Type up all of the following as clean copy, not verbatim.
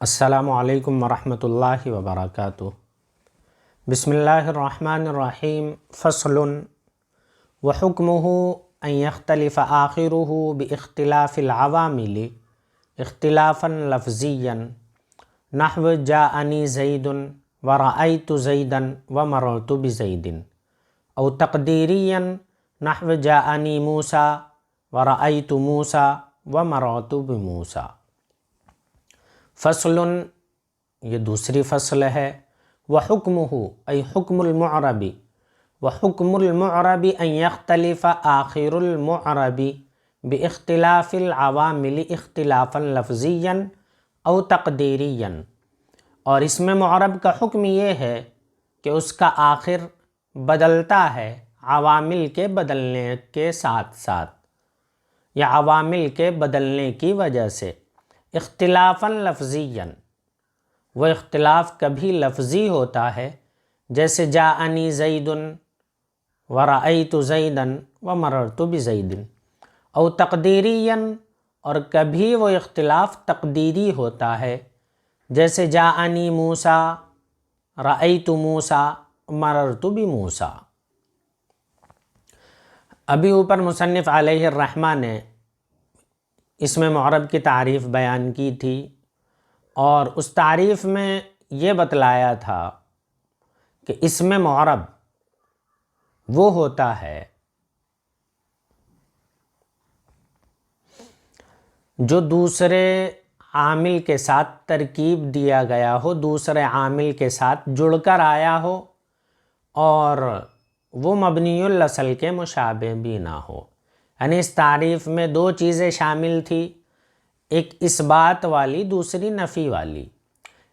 السلام علیکم ورحمۃ اللہ وبرکاتہ۔ بسم اللہ الرحمن الرحیم۔ فصل وحکمہ ان یختلف آخرہ باختلاف العوامل اختلافا لفظیا نحو جاءنی زید ورأیت زیدا ومررت بزید، او تقدیریا نحو جاءنی موسیٰ ورأیت موسیٰ ومررت بموسیٰ۔ فصل، یہ دوسری فصل ہے۔ وحکمہ ای حکم المعرب، وحکم المعرب ان یختلف آخر المعرب باختلاف العوامل اختلافا لفظیا او تقدیریا، اور اس میں معرب کا حکم یہ ہے کہ اس کا آخر بدلتا ہے عوامل کے بدلنے کے ساتھ ساتھ یا عوامل کے بدلنے کی وجہ سے، اختلافا لفظیا، وہ اختلاف کبھی لفظی ہوتا ہے، جیسے جاءنی زید ورأیت زیدا ومررت بزید، او تقدیریا، اور کبھی وہ اختلاف تقدیری ہوتا ہے، جیسے جاءنی موسیٰ رأیت موسیٰ مررت بموسیٰ۔ ابھی اوپر مصنف علیہ الرحمہ نے اس میں معرب کی تعریف بیان کی تھی، اور اس تعریف میں یہ بتلایا تھا کہ اس میں معرب وہ ہوتا ہے جو دوسرے عامل کے ساتھ ترکیب دیا گیا ہو، دوسرے عامل کے ساتھ جڑ کر آیا ہو، اور وہ مبنی الاصل کے مشابہ بھی نہ ہو۔ یعنی اس تعریف میں دو چیزیں شامل تھی، ایک اس بات والی، دوسری نفی والی۔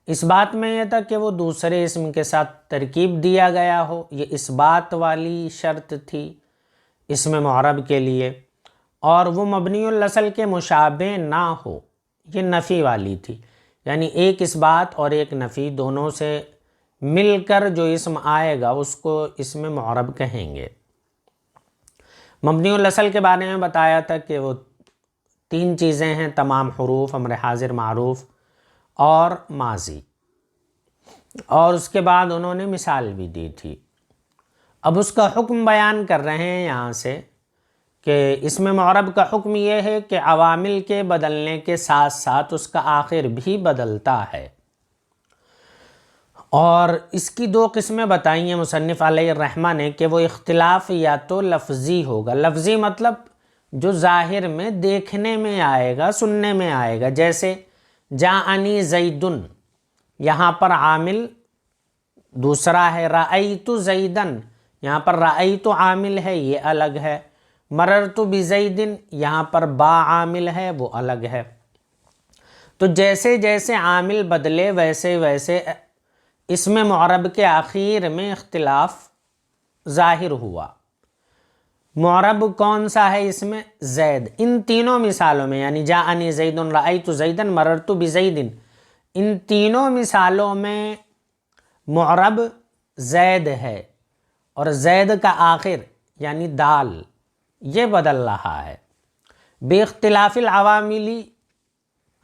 اس بات میں یہ تھا کہ وہ دوسرے اسم کے ساتھ ترکیب دیا گیا ہو، یہ اس بات والی شرط تھی اسم معرب کے لیے، اور وہ مبنی الاصل کے مشابہ نہ ہو، یہ نفی والی تھی۔ یعنی ایک اس بات اور ایک نفی دونوں سے مل کر جو اسم آئے گا اس کو اسم معرب کہیں گے۔ مبنی الاصل کے بارے میں بتایا تھا کہ وہ تین چیزیں ہیں، تمام حروف، امر حاضر معروف اور ماضی، اور اس کے بعد انہوں نے مثال بھی دی تھی۔ اب اس کا حکم بیان کر رہے ہیں یہاں سے کہ اس میں معرب کا حکم یہ ہے کہ عوامل کے بدلنے کے ساتھ ساتھ اس کا آخر بھی بدلتا ہے، اور اس کی دو قسمیں بتائی ہیں مصنف علیہ الرحمہ نے کہ وہ اختلاف یا تو لفظی ہوگا، لفظی مطلب جو ظاہر میں دیکھنے میں آئے گا، سننے میں آئے گا، جیسے جاءنی زیدن، یہاں پر عامل دوسرا ہے، رأیت زیدن، یہاں پر رأیت عامل ہے، یہ الگ ہے، مررت بزیدن، یہاں پر با عامل ہے، وہ الگ ہے۔ تو جیسے جیسے عامل بدلے ویسے ویسے اس میں معرب کے آخر میں اختلاف ظاہر ہوا۔ معرب کون سا ہے اس میں؟ زید۔ ان تینوں مثالوں میں، یعنی جاءنی زید رأیت زیدا مررت بزید، ان تینوں مثالوں میں معرب زید ہے، اور زید کا آخر یعنی دال یہ بدل رہا ہے بے اختلاف العواملی،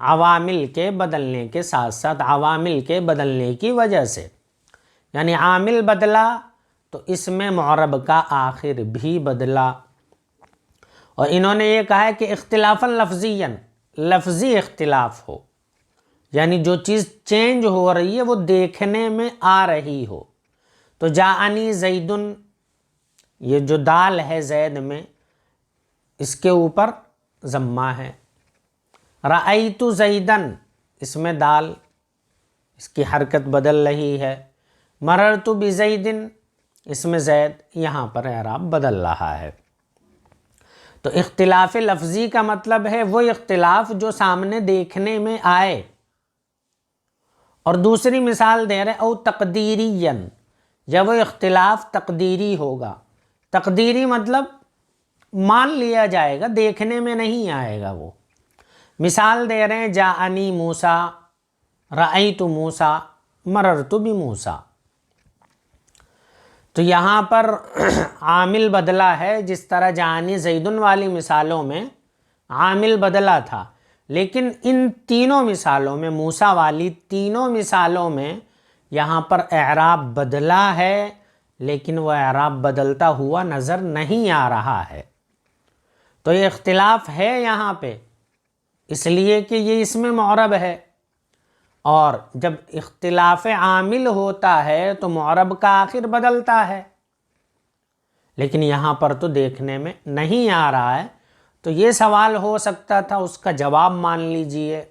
عوامل کے بدلنے کے ساتھ ساتھ، عوامل کے بدلنے کی وجہ سے، یعنی عامل بدلا تو اس میں معرب کا آخر بھی بدلا۔ اور انہوں نے یہ کہا ہے کہ اختلافا لفظیا، لفظی اختلاف ہو، یعنی جو چیز چینج ہو رہی ہے وہ دیکھنے میں آ رہی ہو۔ تو جاءنی زیدن، یہ جو دال ہے زید میں، اس کے اوپر ضمہ ہے۔ رأیت زیدن، اس میں دال، اس کی حرکت بدل رہی ہے۔ مررت بزیدن، اس میں زید، یہاں پر اعراب بدل رہا ہے۔ تو اختلاف لفظی کا مطلب ہے وہ اختلاف جو سامنے دیکھنے میں آئے، اور دوسری مثال دے رہے او تقدیریا، یا وہ اختلاف تقدیری ہوگا۔ تقدیری مطلب مان لیا جائے گا، دیکھنے میں نہیں آئے گا وہ۔ مثال دے رہے ہیں جاءنی موسیٰ رأیت موسیٰ مررت بموسیٰ۔ تو یہاں پر عامل بدلا ہے، جس طرح جاءنی زیدن والی مثالوں میں عامل بدلا تھا، لیکن ان تینوں مثالوں میں، موسیٰ والی تینوں مثالوں میں یہاں پر اعراب بدلا ہے، لیکن وہ اعراب بدلتا ہوا نظر نہیں آ رہا ہے۔ تو یہ اختلاف ہے یہاں پہ، اس لیے کہ یہ اس میں معرب ہے، اور جب اختلاف عامل ہوتا ہے تو معرب کا آخر بدلتا ہے، لیکن یہاں پر تو دیکھنے میں نہیں آ رہا ہے۔ تو یہ سوال ہو سکتا تھا، اس کا جواب مان لیجئے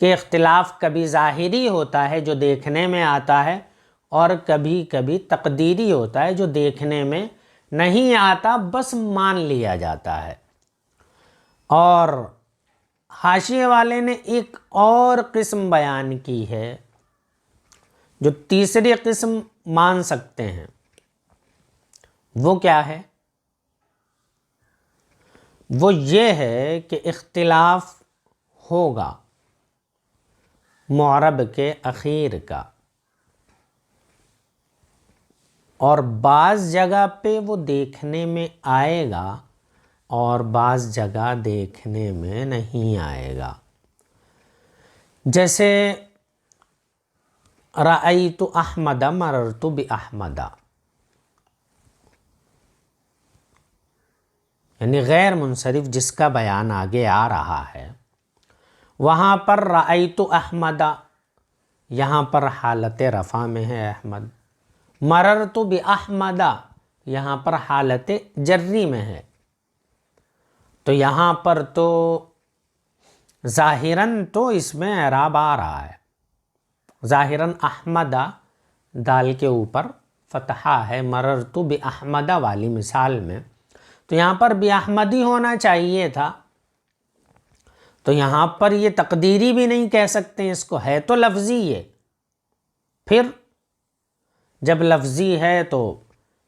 کہ اختلاف کبھی ظاہری ہوتا ہے جو دیکھنے میں آتا ہے، اور کبھی کبھی تقدیری ہوتا ہے جو دیکھنے میں نہیں آتا، بس مان لیا جاتا ہے۔ اور حاشیے والے نے ایک اور قسم بیان کی ہے جو تیسری قسم مان سکتے ہیں، وہ کیا ہے؟ وہ یہ ہے کہ اختلاف ہوگا معرب کے اخیر کا، اور بعض جگہ پہ وہ دیکھنے میں آئے گا اور بعض جگہ دیکھنے میں نہیں آئے گا۔ جیسے رأیت احمد مررت باحمد، یعنی غیر منصرف جس کا بیان آگے آ رہا ہے، وہاں پر رأیت احمد، یہاں پر حالت رفع میں ہے احمد، مررت باحمد یہاں پر حالت جری میں ہے۔ تو یہاں پر تو ظاہراً تو اس میں اعراب آ رہا ہے، ظاہراً احمد دال کے اوپر فتحہ ہے مررت باحمد والی مثال میں، تو یہاں پر باحمدی ہونا چاہیے تھا۔ تو یہاں پر یہ تقدیری بھی نہیں کہہ سکتے اس کو، ہے تو لفظی ہے، پھر جب لفظی ہے تو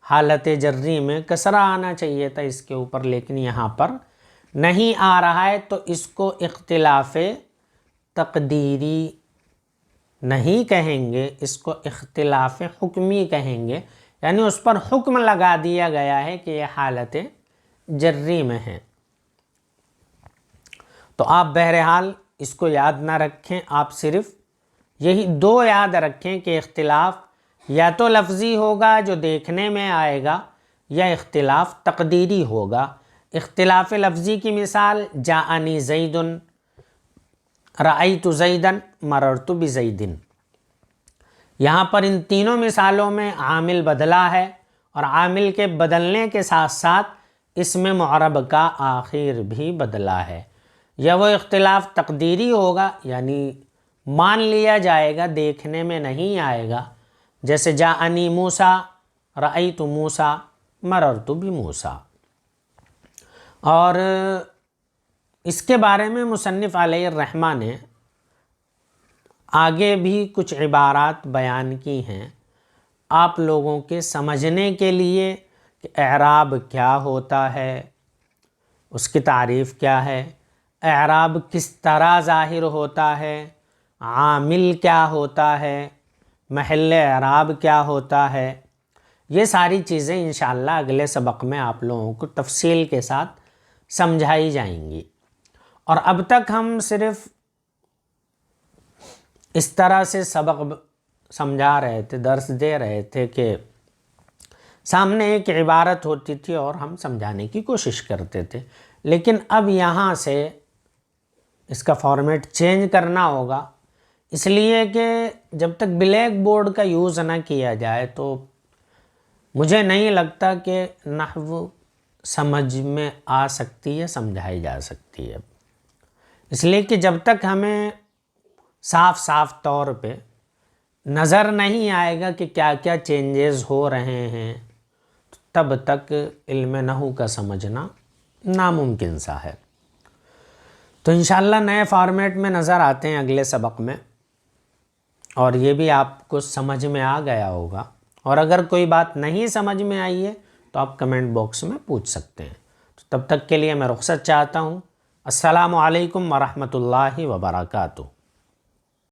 حالت جری میں کسرہ آنا چاہیے تھا اس کے اوپر، لیکن یہاں پر نہیں آ رہا ہے، تو اس کو اختلاف تقدیری نہیں کہیں گے، اس کو اختلاف حکمی کہیں گے، یعنی اس پر حکم لگا دیا گیا ہے کہ یہ حالت جری میں ہے۔ تو آپ بہرحال اس کو یاد نہ رکھیں، آپ صرف یہی دو یاد رکھیں کہ اختلاف یا تو لفظی ہوگا جو دیکھنے میں آئے گا، یا اختلاف تقدیری ہوگا۔ اختلاف لفظی کی مثال جاءنی زید، رأیت زیدا، مررت بزید۔ یہاں پر ان تینوں مثالوں میں عامل بدلا ہے، اور عامل کے بدلنے کے ساتھ ساتھ اس میں معرب کا آخر بھی بدلا ہے۔ یا وہ اختلاف تقدیری ہوگا، یعنی مان لیا جائے گا، دیکھنے میں نہیں آئے گا، جیسے جاءنی موسیٰ، رأیت موسیٰ، مررت بموسیٰ۔ اور اس کے بارے میں مصنف علیہ الرحمہ نے آگے بھی کچھ عبارات بیان کی ہیں آپ لوگوں کے سمجھنے کے لیے کہ اعراب کیا ہوتا ہے، اس کی تعریف کیا ہے، اعراب کس طرح ظاہر ہوتا ہے، عامل کیا ہوتا ہے، محل اعراب کیا ہوتا ہے۔ یہ ساری چیزیں انشاءاللہ اگلے سبق میں آپ لوگوں کو تفصیل کے ساتھ سمجھائی جائیں گی۔ اور اب تک ہم صرف اس طرح سے سبق سمجھا رہے تھے، درس دے رہے تھے کہ سامنے ایک عبارت ہوتی تھی اور ہم سمجھانے کی کوشش کرتے تھے، لیکن اب یہاں سے اس کا فارمیٹ چینج کرنا ہوگا، اس لیے کہ جب تک بلیک بورڈ کا یوز نہ کیا جائے تو مجھے نہیں لگتا کہ نحو سمجھ میں آ سکتی ہے، سمجھائی جا سکتی ہے۔ اس لیے کہ جب تک ہمیں صاف صاف طور پہ نظر نہیں آئے گا کہ کیا کیا چینجز ہو رہے ہیں، تب تک علم نحو کا سمجھنا ناممکن سا ہے۔ تو انشاءاللہ نئے فارمیٹ میں نظر آتے ہیں اگلے سبق میں، اور یہ بھی آپ کو سمجھ میں آ گیا ہوگا، اور اگر کوئی بات نہیں سمجھ میں آئی ہے تو آپ کمنٹ باکس میں پوچھ سکتے ہیں۔ تو تب تک کے لیے میں رخصت چاہتا ہوں۔ السلام علیکم ورحمۃ اللہ وبرکاتہ۔